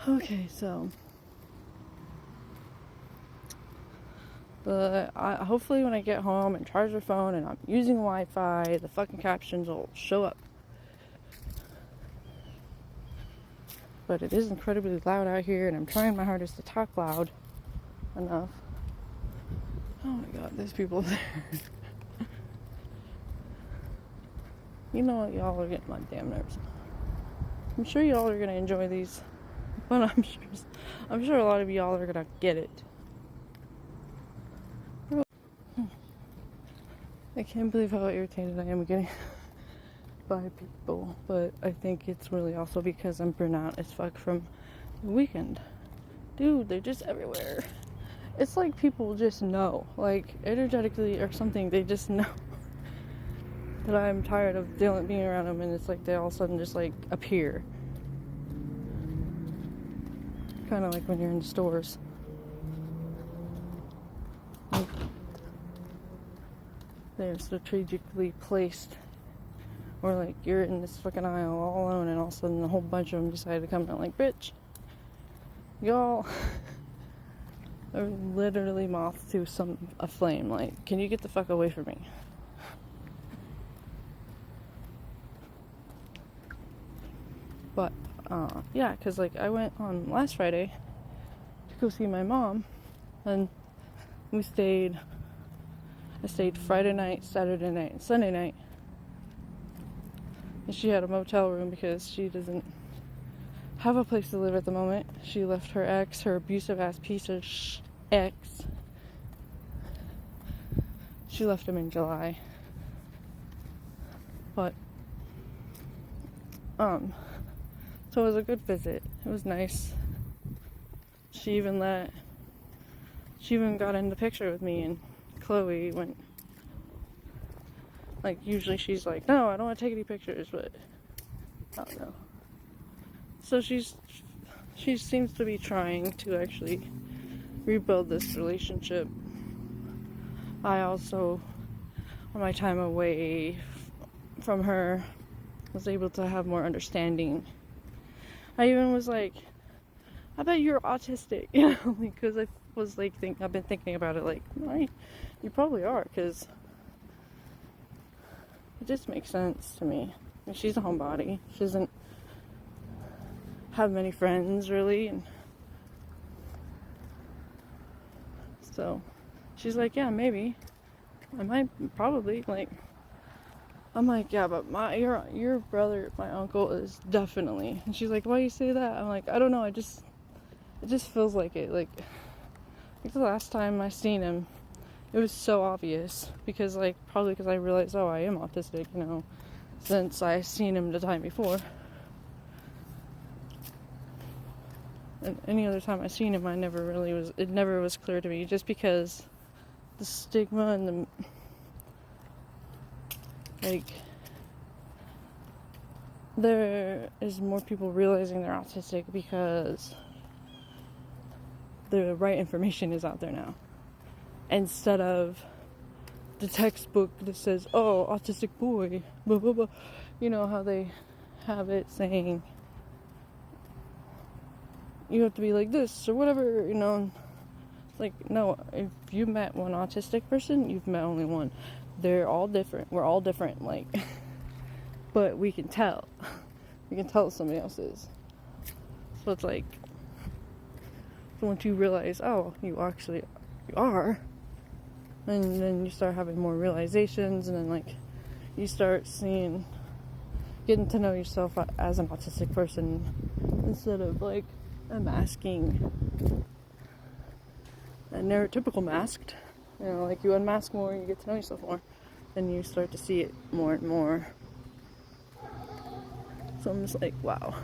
Okay, so hopefully when I get home and charge the phone and I'm using Wi-Fi, the fucking captions will show up. But it is incredibly loud out here, and I'm trying my hardest to talk loud enough. Oh my god, there's people there. You know what, y'all are getting my damn nerves. I'm sure y'all are gonna enjoy these, but I'm sure a lot of y'all are gonna get it. I can't believe how irritated I am getting by people, but I think it's really also because I'm burnt out as fuck from the weekend. Dude, they're just everywhere. It's like people just know, like energetically or something, they just know that I'm tired of being around them, and it's like they all of a sudden just like appear. Kind of like when you're in the stores. Like, they're strategically placed. Or like you're in this fucking aisle all alone, and all of a sudden a whole bunch of them decide to come out like, bitch, y'all are literally moth to a flame. Like, can you get the fuck away from me? But yeah, because like I went on last Friday to go see my mom, and I stayed Friday night, Saturday night, and Sunday night. And she had a motel room because she doesn't have a place to live at the moment. She left her ex, her abusive ass piece of ex. She left him in July. But so it was a good visit. It was nice. She even got in the picture with me, and Chloe went. Like, usually she's like, no, I don't want to take any pictures, but I don't know. So she seems to be trying to actually rebuild this relationship. I also, on my time away from her, was able to have more understanding. I even was like, I bet you're autistic, you know, because I was like, I've been thinking about it, like, right, you probably are, because it just makes sense to me. I mean, she's a homebody. She doesn't have many friends, really, and so she's like, yeah, maybe. I might, probably, like, I'm like, yeah, but your brother, my uncle, is definitely. And she's like, why you say that? I'm like, I don't know, it just feels like it. Like the last time I seen him, it was so obvious, because like, probably because I realized, oh, I am autistic, you know, since I seen him the time before. And any other time I seen him, it never was clear to me, just because the stigma and the, like, there is more people realizing they're autistic because the right information is out there now, instead of the textbook that says, oh, autistic boy, blah blah blah. You know how they have it saying you have to be like this or whatever, you know. Like, no, if you met one autistic person, you've met only one. They're all different. We're all different, like, but we can tell. We can tell somebody else is. So it's like, so once you realize, oh, you are, and then you start having more realizations, and then like you start getting to know yourself as an autistic person, instead of like unmasking a neurotypical masked. You know, like, you unmask more, you get to know yourself more, then you start to see it more and more. So I'm just like, wow.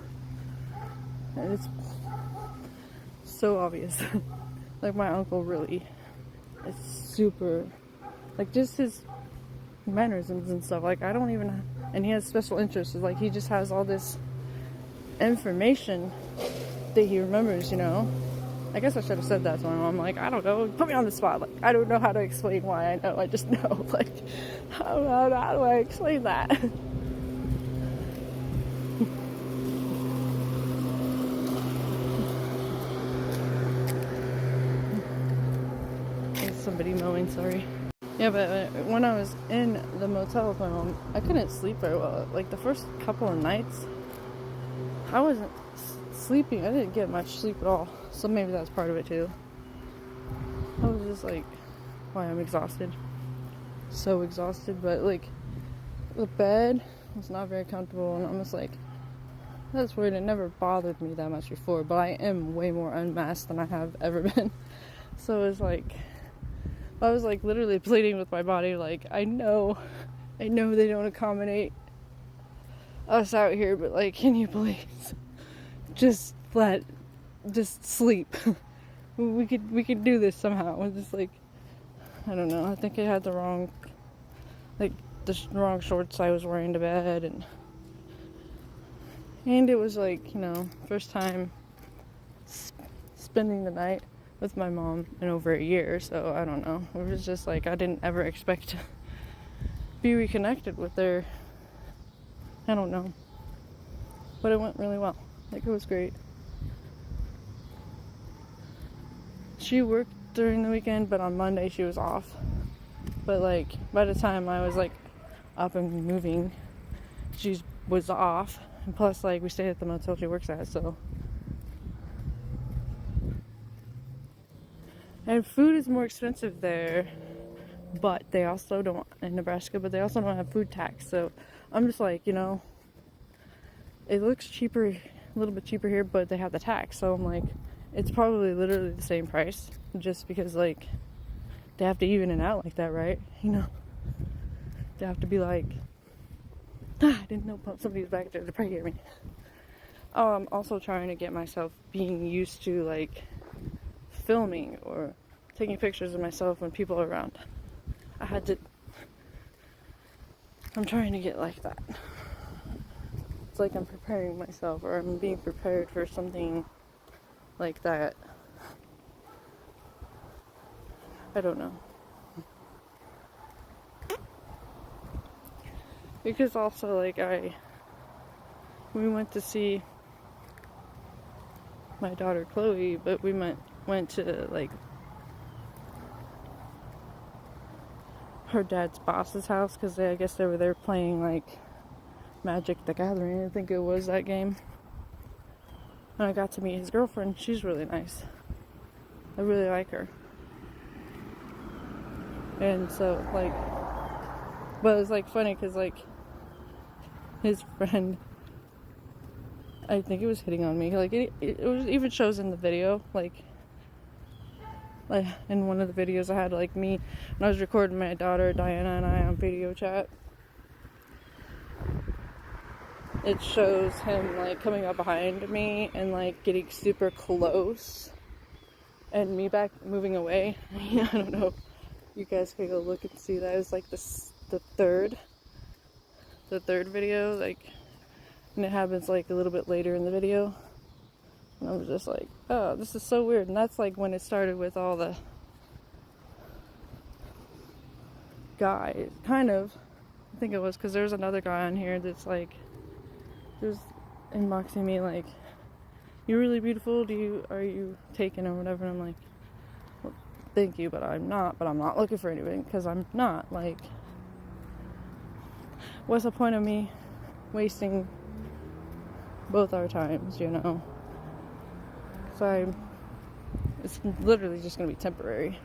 And it's so obvious. Like, my uncle really is super, like, just his mannerisms and stuff. Like, I don't even, and he has special interests. Like, he just has all this information that he remembers, you know. I guess I should have said that to my mom. Like, I don't know. Put me on the spot. Like, I don't know how to explain why I know. I just know. Like, how do I explain that? somebody mowing, sorry. Yeah, but when I was in the motel with my mom, I couldn't sleep very well. Like the first couple of nights, I wasn't sleeping. I didn't get much sleep at all. So maybe that's part of it too. I was just like, why I'm exhausted. So exhausted, but like the bed was not very comfortable, and I'm just like, that's weird. It never bothered me that much before, but I am way more unmasked than I have ever been. So it's like, I was like literally pleading with my body, like, I know they don't accommodate us out here, but like, can you please just sleep? we could do this somehow. It's just like, I don't know. I think I had the wrong shorts I was wearing to bed, and it was like, first time spending the night with my mom in over a year, so I don't know. It was just like, I didn't ever expect to be reconnected with her. I don't know. But it went really well. Like, it was great. She worked during the weekend, but on Monday she was off. But like, by the time I was like up and moving, she was off. And plus, like, we stayed at the motel she works at, so. And food is more expensive there, but they also don't, in Nebraska, but they also don't have food tax. So I'm just like, it looks cheaper, a little bit cheaper here, but they have the tax. So I'm like, it's probably literally the same price, just because, like, they have to even it out like that, right? They have to be like, I didn't know somebody was back there to probably hear me. Oh, I'm also trying to get myself being used to, like, filming or taking pictures of myself when people are around. I'm trying to get like that. It's like I'm preparing myself, or I'm being prepared for something like that. I don't know. Because also, like, we went to see my daughter Chloe, but we went to, like, her dad's boss's house, because I guess they were there playing, like, Magic the Gathering. I think it was that game. And I got to meet his girlfriend. She's really nice. I really like her. And so, like, but it was, like, funny because, like, his friend, I think it was hitting on me. Like, it even shows in the video, like in one of the videos I had, like, me when I was recording my daughter Diana and I on video chat. It shows him, like, coming up behind me and, like, getting super close, and me back moving away. I don't know. You guys can go look and see that. It was like the third video, like, and it happens like a little bit later in the video, and I was just like, oh, this is so weird. And that's like when it started with all the guys, kind of. I think it was, because there's another guy on here that's like, just inboxing me like, you're really beautiful, are you taken or whatever. And I'm like, well, thank you, but I'm not looking for anything, because I'm not, like, what's the point of me wasting both our times, So it's literally just gonna be temporary.